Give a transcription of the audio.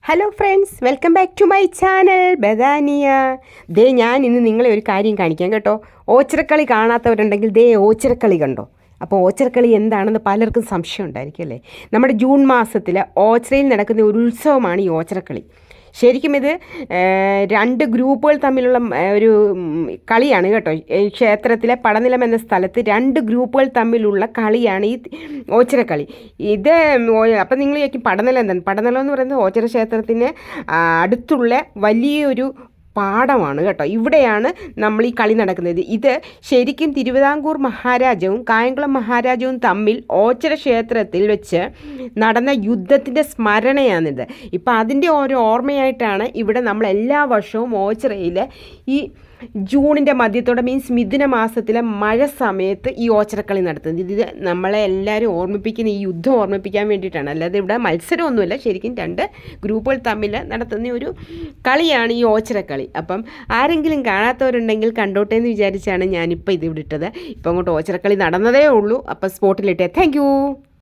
Hello friends, welcome back to my channel ബദാനിയ. ഞാൻ ഇന്ന് നിങ്ങളെ ഒരു കാര്യം കാണിക്കാം കേട്ടോ. ഓച്ചിറക്കളി കാണാത്തവരുണ്ടെങ്കിൽ ഓച്ചിറക്കളി കണ്ടോ. അപ്പോൾ ഓച്ചിറക്കളി എന്താണെന്ന് പലർക്കും സംശയം ഉണ്ടായിരിക്കും അല്ലേ. നമ്മുടെ ജൂൺ മാസത്തിൽ ഓച്ചിറയിൽ നടക്കുന്ന ഒരു ഉത്സവമാണ് ഈ ഓച്ചിറക്കളി. ശരിക്കും ഇത് രണ്ട് ഗ്രൂപ്പുകൾ തമ്മിലുള്ള ഒരു കളിയാണ് കേട്ടോ. ക്ഷേത്രത്തിലെ പടനിലം എന്ന സ്ഥലത്ത് രണ്ട് ഗ്രൂപ്പുകൾ തമ്മിലുള്ള കളിയാണ് ഈ ഓച്ചിറക്കളി. ഇത് അപ്പം നിങ്ങൾ ചോദിക്കും പടനിലം എന്താണ്? പടനിലം എന്ന് പറയുന്നത് ഓച്ചിറ ക്ഷേത്രത്തിന് അടുത്തുള്ള വലിയൊരു പാടമാണ് കേട്ടോ. ഇവിടെയാണ് നമ്മൾ ഈ കളി നടക്കുന്നത്. ഇത് ശരിക്കും തിരുവിതാംകൂർ മഹാരാജാവും കായംകുളം മഹാരാജാവും തമ്മിൽ ഓച്ചിറ ക്ഷേത്രത്തിൽ വെച്ച് നടന്ന യുദ്ധത്തിൻ്റെ സ്മരണയാണിത്. ഇപ്പം അതിൻ്റെ ഒരു ഓർമ്മയായിട്ടാണ് ഇവിടെ നമ്മൾ എല്ലാ വർഷവും ഓച്ചിറയിൽ ഈ ജൂണിൻ്റെ മധ്യത്തോടെ മീൻസ് മിഥുന മാസത്തിലെ മഴ സമയത്ത് ഈ ഓച്ചിറക്കളി നടത്തുന്നത്. ഇത് നമ്മളെ എല്ലാവരും ഓർമ്മിപ്പിക്കുന്ന ഈ യുദ്ധം ഓർമ്മിപ്പിക്കാൻ വേണ്ടിയിട്ടാണ്. അല്ലാതെ ഇവിടെ മത്സരമൊന്നുമില്ല. ശരിക്കും രണ്ട് ഗ്രൂപ്പുകൾ തമ്മിൽ നടത്തുന്ന ഒരു കളിയാണ് ഈ ഓച്ചിറക്കളി. അപ്പം ആരെങ്കിലും കാണാത്തവരുണ്ടെങ്കിൽ കണ്ടോട്ടെ എന്ന് വിചാരിച്ചാണ് ഞാനിപ്പോൾ ഇത് ഇവിടെ ഇട്ടത്. ഇപ്പം അങ്ങോട്ട് ഓച്ചിറക്കളി നടന്നതേ ഉള്ളൂ. അപ്പം സ്പോട്ടിലിട്ടേ. Thank you.